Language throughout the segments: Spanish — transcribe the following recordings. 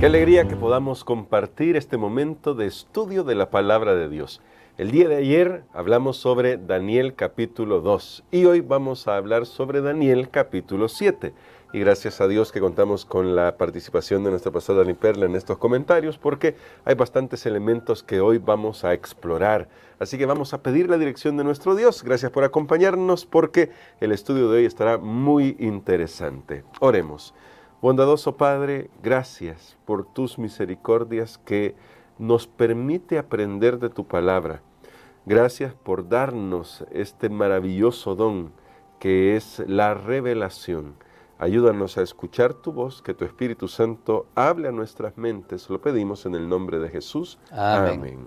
Qué alegría que podamos compartir este momento de estudio de la palabra de Dios. El día de ayer hablamos sobre Daniel capítulo 2 y hoy vamos a hablar sobre Daniel capítulo 7. Y gracias a Dios que contamos con la participación de nuestra pastora Dani Perla en estos comentarios, porque hay bastantes elementos que hoy vamos a explorar. Así que vamos a pedir la dirección de nuestro Dios. Gracias por acompañarnos, porque el estudio de hoy estará muy interesante. Oremos. Bondadoso Padre, gracias por tus misericordias que nos permite aprender de tu palabra. Gracias por darnos este maravilloso don que es la revelación. Ayúdanos a escuchar tu voz, que tu Espíritu Santo hable a nuestras mentes. Lo pedimos en el nombre de Jesús. Amén.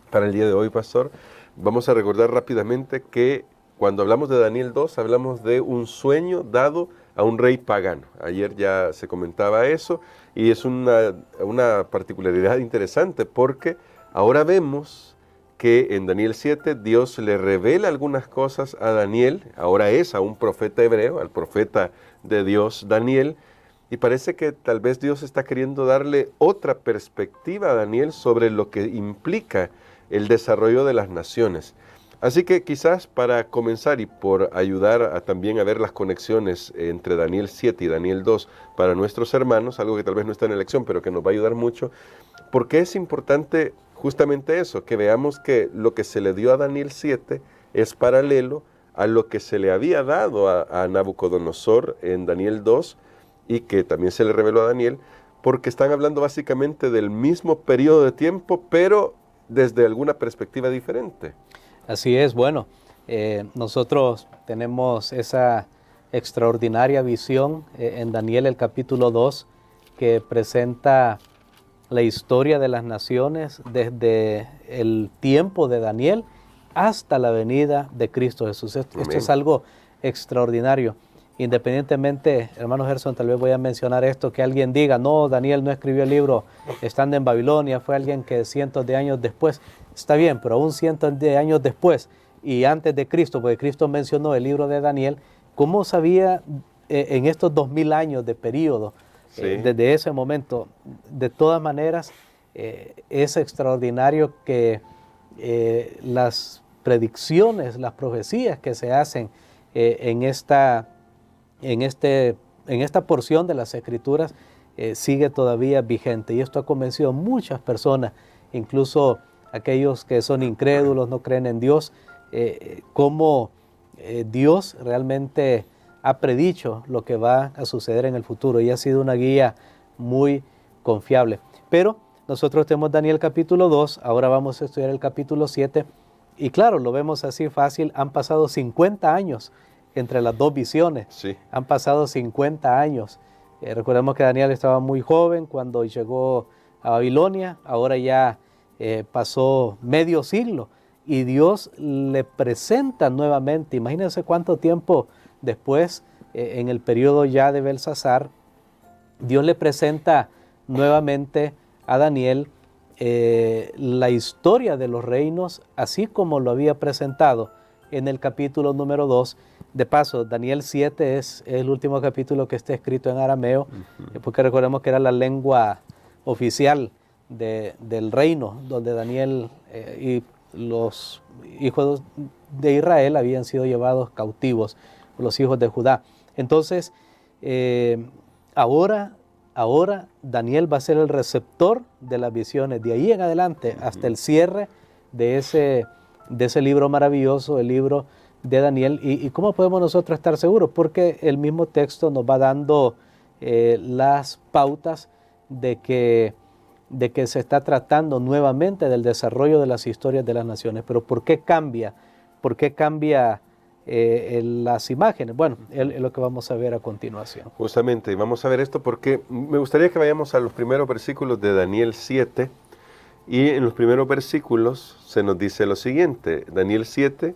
Para el día de hoy, pastor, vamos a recordar rápidamente que cuando hablamos de Daniel 2, hablamos de un sueño dado a un rey pagano. Ayer ya se comentaba eso y es una particularidad interesante porque ahora vemos que en Daniel 7 Dios le revela algunas cosas a Daniel, ahora es a un profeta hebreo, al profeta de Dios Daniel, y parece que tal vez Dios está queriendo darle otra perspectiva a Daniel sobre lo que implica el desarrollo de las naciones. Así que quizás para comenzar y por ayudar también a ver las conexiones entre Daniel 7 y Daniel 2 para nuestros hermanos, algo que tal vez no está en la lección, pero que nos va a ayudar mucho, porque es importante justamente eso, que veamos que lo que se le dio a Daniel 7 es paralelo a lo que se le había dado a Nabucodonosor en Daniel 2 y que también se le reveló a Daniel, porque están hablando básicamente del mismo periodo de tiempo, pero desde alguna perspectiva diferente. Así es, bueno, nosotros tenemos esa extraordinaria visión en Daniel el capítulo 2 que presenta la historia de las naciones desde el tiempo de Daniel hasta la venida de Cristo Jesús. Esto es algo extraordinario. Independientemente, hermano Gerson, tal vez voy a mencionar esto, que alguien diga, no, Daniel no escribió el libro estando en Babilonia, fue alguien que cientos de años después. Está bien, pero aún cientos de años después y antes de Cristo, porque Cristo mencionó el libro de Daniel, ¿cómo sabía en estos 2000 años de periodo, desde ese momento? De todas maneras, es extraordinario que las predicciones, las profecías que se hacen en esta porción de las Escrituras sigue todavía vigente. Y esto ha convencido a muchas personas, incluso aquellos que son incrédulos, no creen en Dios, cómo Dios realmente ha predicho lo que va a suceder en el futuro y ha sido una guía muy confiable. Pero nosotros tenemos Daniel capítulo 2, ahora vamos a estudiar el capítulo 7 y claro, lo vemos así fácil, han pasado 50 años entre las dos visiones, han pasado 50 años. Recordemos que Daniel estaba muy joven cuando llegó a Babilonia, ahora ya pasó medio siglo y Dios le presenta nuevamente, imagínense cuánto tiempo después, en el periodo ya de Belsasar, Dios le presenta nuevamente a Daniel la historia de los reinos, así como lo había presentado en el capítulo número 2. De paso, Daniel 7 es el último capítulo que está escrito en arameo, porque recordemos que era la lengua oficial del reino, donde Daniel y los hijos de Israel habían sido llevados cautivos por los hijos de Judá. Entonces, ahora Daniel va a ser el receptor de las visiones, de ahí en adelante hasta el cierre de ese libro maravilloso, el libro de Daniel. ¿Y cómo podemos nosotros estar seguros? Porque el mismo texto nos va dando las pautas de que se está tratando nuevamente del desarrollo de las historias de las naciones. Pero ¿por qué cambia? ¿Por qué cambia las imágenes? Bueno, es lo que vamos a ver a continuación. Justamente, vamos a ver esto porque me gustaría que vayamos a los primeros versículos de Daniel 7 y en los primeros versículos se nos dice lo siguiente, Daniel 7,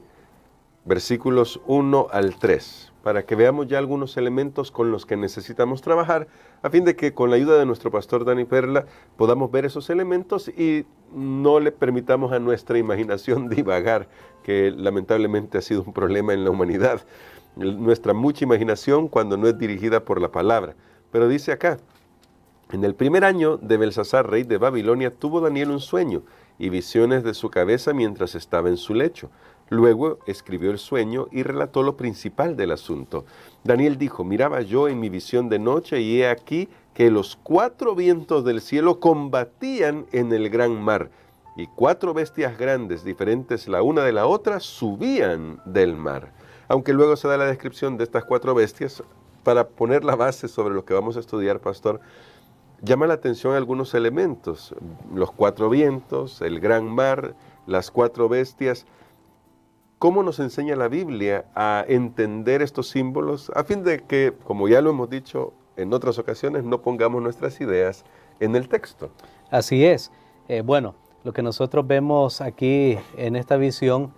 versículos 1 al 3. para que veamos ya algunos elementos con los que necesitamos trabajar, a fin de que con la ayuda de nuestro pastor Dani Perla podamos ver esos elementos y no le permitamos a nuestra imaginación divagar, que lamentablemente ha sido un problema en la humanidad. Nuestra mucha imaginación cuando no es dirigida por la palabra. Pero dice acá, En el primer año de Belsasar, rey de Babilonia, tuvo Daniel un sueño y visiones de su cabeza mientras estaba en su lecho. Luego escribió el sueño y relató lo principal del asunto. Daniel dijo: miraba yo en mi visión de noche y he aquí que los 4 vientos del cielo combatían en el gran mar, y 4 bestias grandes, diferentes la una de la otra, subían del mar. Aunque luego se da la descripción de estas 4 bestias, para poner la base sobre lo que vamos a estudiar, pastor, llama la atención algunos elementos: los 4 vientos, el gran mar, las 4 bestias. ¿Cómo nos enseña la Biblia a entender estos símbolos a fin de que, como ya lo hemos dicho en otras ocasiones, no pongamos nuestras ideas en el texto? Así es. Bueno, lo que nosotros vemos aquí en esta visión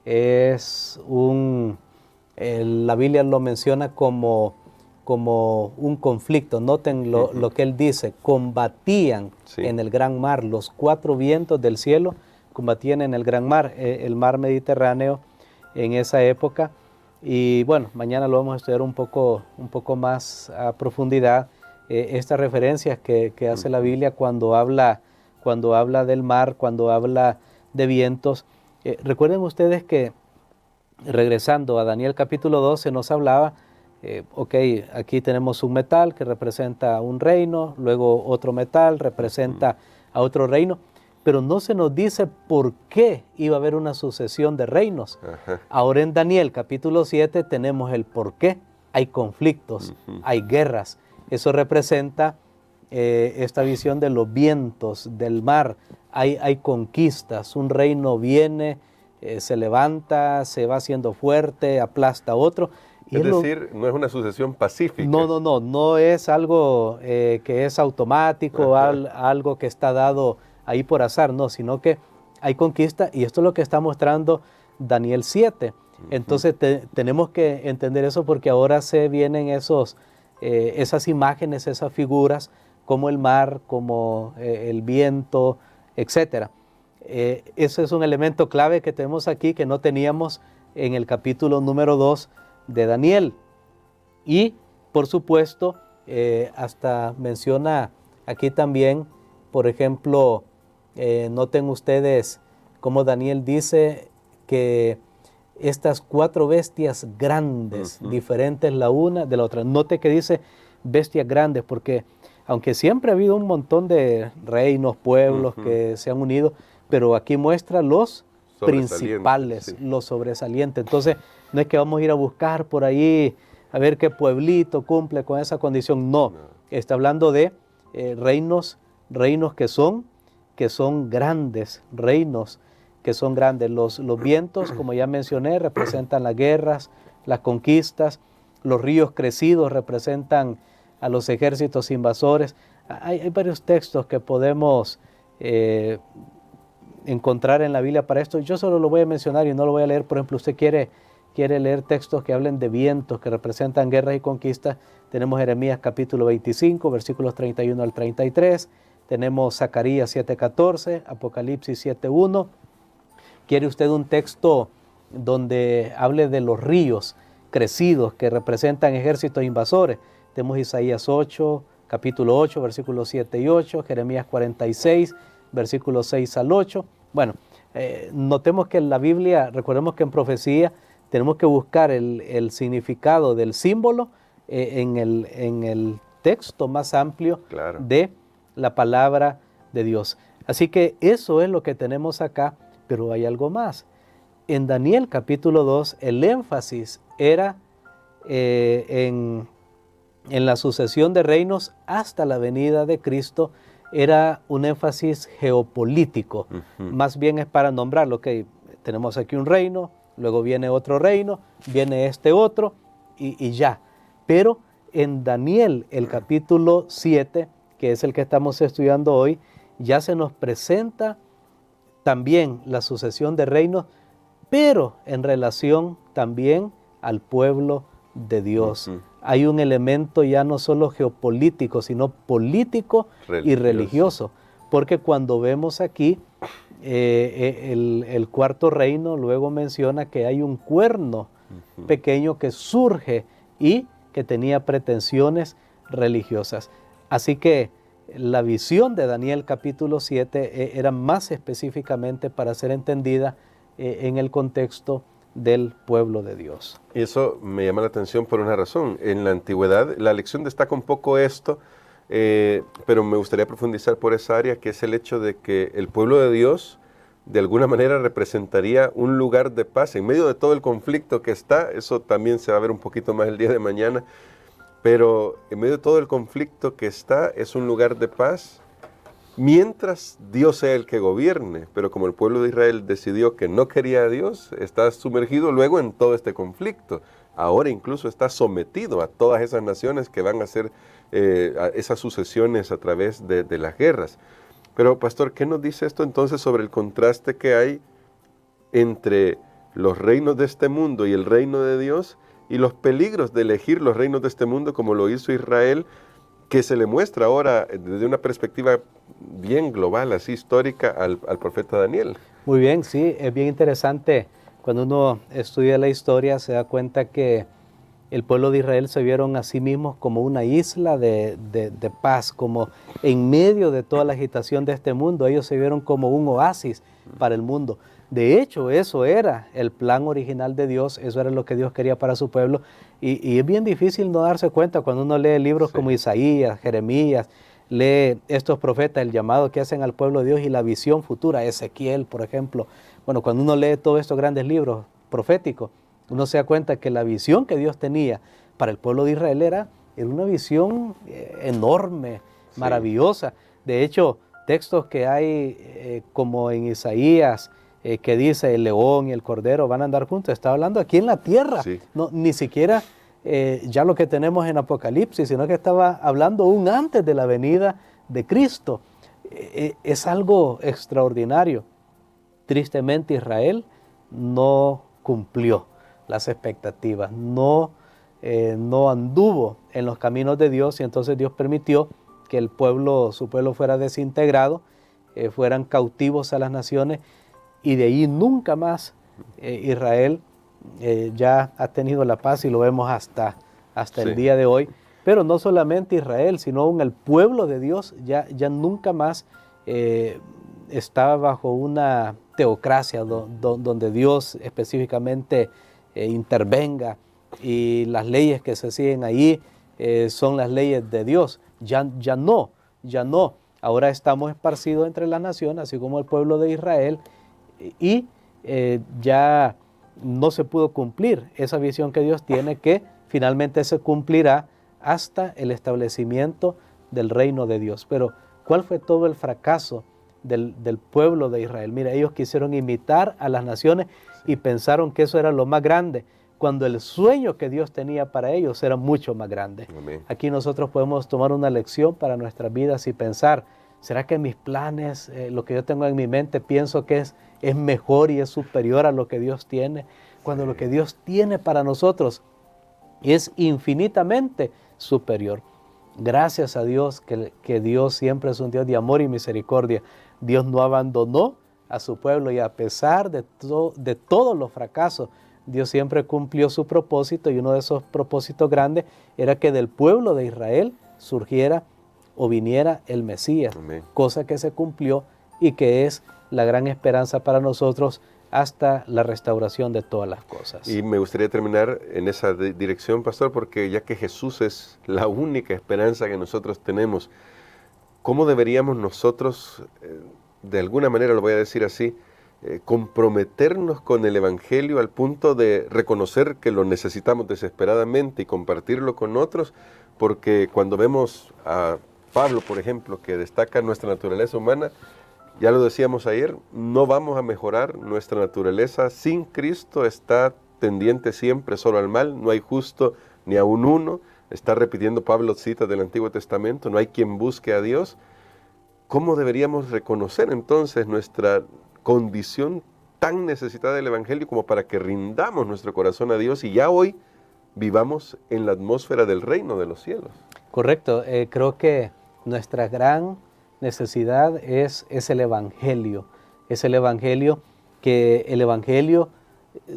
es la Biblia lo menciona como un conflicto. Noten lo que él dice: combatían en el gran mar, los 4 vientos del cielo combatían en el gran mar, el mar Mediterráneo en esa época. Y bueno, mañana lo vamos a estudiar un poco más a profundidad, estas referencias que hace la Biblia cuando habla del mar, cuando habla de vientos. Recuerden ustedes que, regresando a Daniel capítulo 12, nos hablaba, aquí tenemos un metal que representa un reino, luego otro metal representa a otro reino, pero no se nos dice por qué iba a haber una sucesión de reinos. Ajá. Ahora en Daniel capítulo 7 tenemos el por qué. Hay conflictos, hay guerras. Eso representa esta visión de los vientos, del mar. Hay conquistas, un reino viene, se levanta, se va haciendo fuerte, aplasta a otro. Es decir, no es una sucesión pacífica. No es algo que es automático, algo que está dado ahí por azar, no, sino que hay conquista, y esto es lo que está mostrando Daniel 7. Entonces tenemos que entender eso, porque ahora se vienen esas imágenes, esas figuras, como el mar, como el viento, etc. Ese es un elemento clave que tenemos aquí, que no teníamos en el capítulo número 2 de Daniel. Y, por supuesto, hasta menciona aquí también, por ejemplo, noten ustedes cómo Daniel dice que estas 4 bestias grandes, diferentes la una de la otra. Note que dice bestias grandes, porque aunque siempre ha habido un montón de reinos, pueblos que se han unido, pero aquí muestra los principales, los sobresalientes. Entonces, no es que vamos a ir a buscar por ahí a ver qué pueblito cumple con esa condición. No. Está hablando de reinos que son grandes, reinos que son grandes. Los vientos, como ya mencioné, representan las guerras, las conquistas. Los ríos crecidos representan a los ejércitos invasores. Hay varios textos que podemos encontrar en la Biblia para esto. Yo solo lo voy a mencionar y no lo voy a leer. Por ejemplo, usted quiere leer textos que hablen de vientos, que representan guerras y conquistas. Tenemos Jeremías capítulo 25, versículos 31 al 33. Tenemos Zacarías 7:14, Apocalipsis 7:1. ¿Quiere usted un texto donde hable de los ríos crecidos que representan ejércitos invasores? Tenemos Isaías 8, capítulo 8, versículos 7 y 8, Jeremías 46, versículos 6 al 8. Bueno, notemos que en la Biblia, recordemos que en profecía tenemos que buscar el significado del símbolo en el texto más amplio de la palabra de Dios. Así que eso es lo que tenemos acá, pero hay algo más. En Daniel capítulo 2, el énfasis era en la sucesión de reinos hasta la venida de Cristo. Era un énfasis geopolítico. Más bien es para nombrarlo, que tenemos aquí un reino, luego viene otro reino, viene este otro y ya. Pero en Daniel, el capítulo 7, que es el que estamos estudiando hoy, ya se nos presenta también la sucesión de reinos, pero en relación también al pueblo de Dios. Hay un elemento ya no solo geopolítico, sino político y religioso. Porque cuando vemos aquí el cuarto reino, luego menciona que hay un cuerno pequeño que surge y que tenía pretensiones religiosas. Así que la visión de Daniel capítulo 7 era más específicamente para ser entendida en el contexto del pueblo de Dios. Y eso me llama la atención por una razón. En la antigüedad la lección destaca un poco esto, pero me gustaría profundizar por esa área, que es el hecho de que el pueblo de Dios de alguna manera representaría un lugar de paz en medio de todo el conflicto que está. Eso también se va a ver un poquito más el día de mañana, pero en medio de todo el conflicto que está, es un lugar de paz mientras Dios sea el que gobierne. Pero como el pueblo de Israel decidió que no quería a Dios, está sumergido luego en todo este conflicto. Ahora incluso está sometido a todas esas naciones que van a hacer a esas sucesiones a través de las guerras. Pero pastor, ¿qué nos dice esto entonces sobre el contraste que hay entre los reinos de este mundo y el reino de Dios, y los peligros de elegir los reinos de este mundo como lo hizo Israel, que se le muestra ahora desde una perspectiva bien global, así histórica, al profeta Daniel? Muy bien, sí, es bien interesante. Cuando uno estudia la historia se da cuenta que el pueblo de Israel se vieron a sí mismos como una isla de paz, como en medio de toda la agitación de este mundo. Ellos se vieron como un oasis para el mundo. De hecho, eso era el plan original de Dios, eso era lo que Dios quería para su pueblo. Y es bien difícil no darse cuenta cuando uno lee libros como Isaías, Jeremías, lee estos profetas, el llamado que hacen al pueblo de Dios y la visión futura, Ezequiel, por ejemplo. Bueno, cuando uno lee todos estos grandes libros proféticos, uno se da cuenta que la visión que Dios tenía para el pueblo de Israel era una visión enorme, maravillosa. De hecho, textos que hay como en Isaías, que dice el león y el cordero van a andar juntos, está hablando aquí en la tierra, no, ni siquiera ya lo que tenemos en Apocalipsis, sino que estaba hablando aún antes de la venida de Cristo. Es algo extraordinario. Tristemente Israel no cumplió las expectativas, no anduvo en los caminos de Dios, y entonces Dios permitió que el pueblo, su pueblo fuera desintegrado, fueran cautivos a las naciones, y de ahí nunca más Israel ya ha tenido la paz, y lo vemos hasta el día de hoy. Pero no solamente Israel, sino aún el pueblo de Dios ya nunca más está bajo una teocracia donde Dios específicamente intervenga, y las leyes que se siguen ahí son las leyes de Dios. Ya no. Ahora estamos esparcidos entre las naciones, así como el pueblo de Israel, y ya no se pudo cumplir esa visión que Dios tiene, que finalmente se cumplirá hasta el establecimiento del reino de Dios. Pero ¿cuál fue todo el fracaso del pueblo de Israel? Mira, ellos quisieron imitar a las naciones y pensaron que eso era lo más grande, cuando el sueño que Dios tenía para ellos era mucho más grande. Amén. Aquí nosotros podemos tomar una lección para nuestras vidas y pensar, ¿será que mis planes, lo que yo tengo en mi mente, pienso que es mejor y es superior a lo que Dios tiene? Cuando lo que Dios tiene para nosotros es infinitamente superior. Gracias a Dios, que Dios siempre es un Dios de amor y misericordia. Dios no abandonó a su pueblo, y a pesar de todos los fracasos, Dios siempre cumplió su propósito, y uno de esos propósitos grandes era que del pueblo de Israel surgiera o viniera el Mesías. Amén. Cosa que se cumplió y que es la gran esperanza para nosotros hasta la restauración de todas las cosas. Y me gustaría terminar en esa dirección, pastor, porque ya que Jesús es la única esperanza que nosotros tenemos, ¿cómo deberíamos nosotros, de alguna manera lo voy a decir así, comprometernos con el Evangelio al punto de reconocer que lo necesitamos desesperadamente y compartirlo con otros? Porque cuando vemos a Pablo, por ejemplo, que destaca nuestra naturaleza humana, ya lo decíamos ayer, no vamos a mejorar nuestra naturaleza. Sin Cristo está tendiente siempre solo al mal, no hay justo ni aun uno. Está repitiendo Pablo citas del Antiguo Testamento, no hay quien busque a Dios. ¿Cómo deberíamos reconocer entonces nuestra condición tan necesitada del Evangelio como para que rindamos nuestro corazón a Dios y ya hoy vivamos en la atmósfera del reino de los cielos? Correcto, creo que nuestra gran necesidad es el Evangelio. Es el Evangelio, que el Evangelio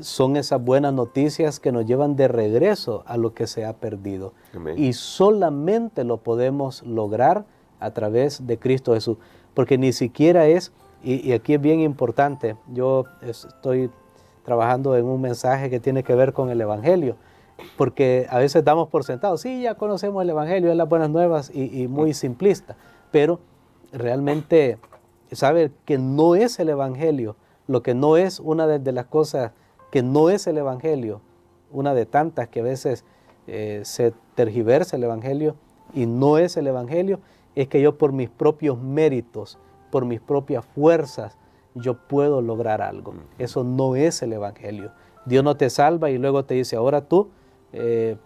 son esas buenas noticias que nos llevan de regreso a lo que se ha perdido. Amén. Y solamente lo podemos lograr a través de Cristo Jesús. Porque ni siquiera es, y aquí es bien importante, yo estoy trabajando en un mensaje que tiene que ver con el Evangelio, porque a veces damos por sentado, sí, ya conocemos el Evangelio, es las buenas nuevas y muy simplista, pero realmente sabe que no es el Evangelio, lo que no es una de las cosas que no es el Evangelio, una de tantas que a veces se tergiversa el Evangelio y no es el Evangelio, es que yo por mis propios méritos, por mis propias fuerzas, yo puedo lograr algo. Eso no es el Evangelio. Dios no te salva y luego te dice, ahora tú,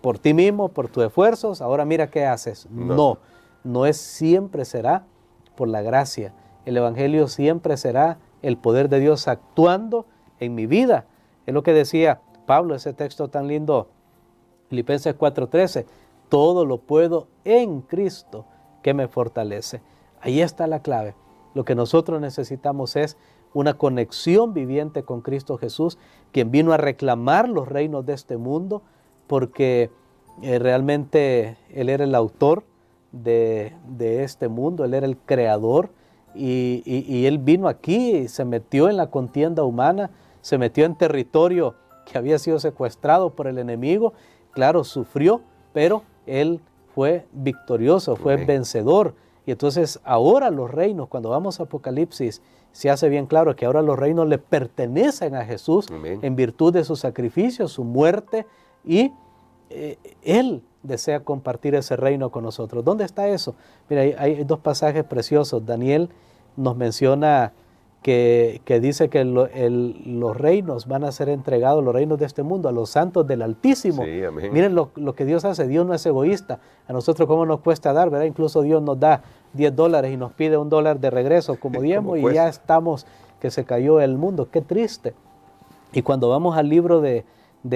por ti mismo, por tus esfuerzos, ahora mira qué haces. No es, siempre será por la gracia. El Evangelio siempre será el poder de Dios actuando en mi vida. Es lo que decía Pablo, ese texto tan lindo, Filipenses 4:13, todo lo puedo en Cristo que me fortalece. Ahí está la clave. Lo que nosotros necesitamos es una conexión viviente con Cristo Jesús, quien vino a reclamar los reinos de este mundo, porque realmente Él era el autor de este mundo, Él era el creador, y Él vino aquí y se metió en la contienda humana, se metió en territorio que había sido secuestrado por el enemigo, claro, sufrió, pero Él fue victorioso, fue vencedor. Y entonces ahora los reinos, cuando vamos a Apocalipsis, se hace bien claro que ahora los reinos le pertenecen a Jesús en virtud de su sacrificio, su muerte, y Él desea compartir ese reino con nosotros. ¿Dónde está eso? Mira, hay dos pasajes preciosos. Daniel nos menciona que dice que los reinos van a ser entregados, los reinos de este mundo, a los santos del Altísimo. Sí, amén. Miren lo que Dios hace. Dios no es egoísta. A nosotros cómo nos cuesta dar, ¿verdad? Incluso Dios nos da $10 y nos pide $1 de regreso como diezmo y ya estamos, que se cayó el mundo. Qué triste. Y cuando vamos al libro de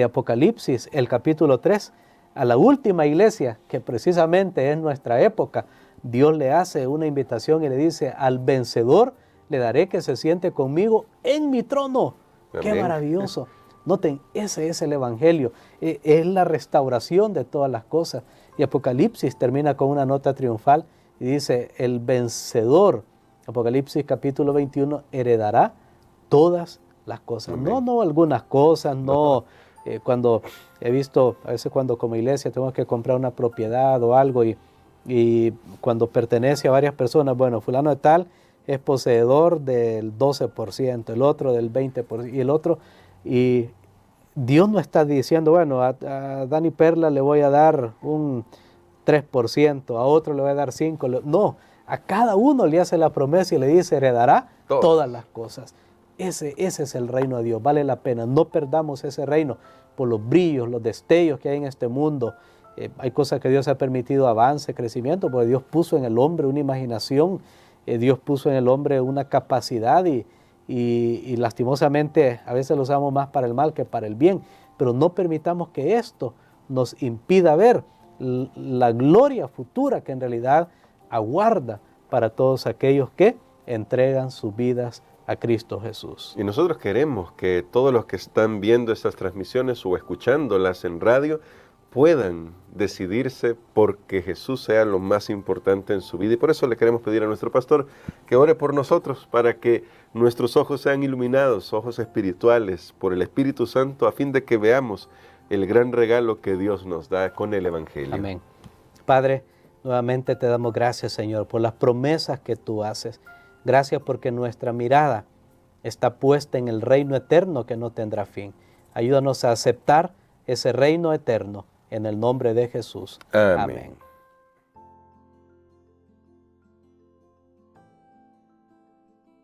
Apocalipsis, el capítulo 3, a la última iglesia, que precisamente es nuestra época, Dios le hace una invitación y le dice, al vencedor le daré que se siente conmigo en mi trono. Amén. ¡Qué maravilloso! Noten, ese es el Evangelio, es la restauración de todas las cosas. Y Apocalipsis termina con una nota triunfal y dice, el vencedor, Apocalipsis capítulo 21, heredará todas las cosas. No algunas cosas, no. Cuando he visto, a veces cuando como iglesia tengo que comprar una propiedad o algo y cuando pertenece a varias personas, bueno, fulano de tal es poseedor del 12%, el otro del 20% y el otro, y Dios no está diciendo, bueno, a Dani Perla le voy a dar un 3%, a otro le voy a dar 5%, no, a cada uno le hace la promesa y le dice, heredará todas las cosas. Ese es el reino de Dios, vale la pena, no perdamos ese reino por los brillos, los destellos que hay en este mundo. Hay cosas que Dios ha permitido avance, crecimiento, porque Dios puso en el hombre una imaginación, Dios puso en el hombre una capacidad y lastimosamente a veces lo usamos más para el mal que para el bien, pero no permitamos que esto nos impida ver la gloria futura que en realidad aguarda para todos aquellos que entregan sus vidas a Cristo Jesús. Y nosotros queremos que todos los que están viendo estas transmisiones o escuchándolas en radio puedan decidirse porque Jesús sea lo más importante en su vida. Y por eso le queremos pedir a nuestro pastor que ore por nosotros para que nuestros ojos sean iluminados, ojos espirituales por el Espíritu Santo, a fin de que veamos el gran regalo que Dios nos da con el Evangelio. Amén. Padre, nuevamente te damos gracias, Señor, por las promesas que tú haces. Gracias porque nuestra mirada está puesta en el reino eterno que no tendrá fin. Ayúdanos a aceptar ese reino eterno en el nombre de Jesús. Amén. Amén.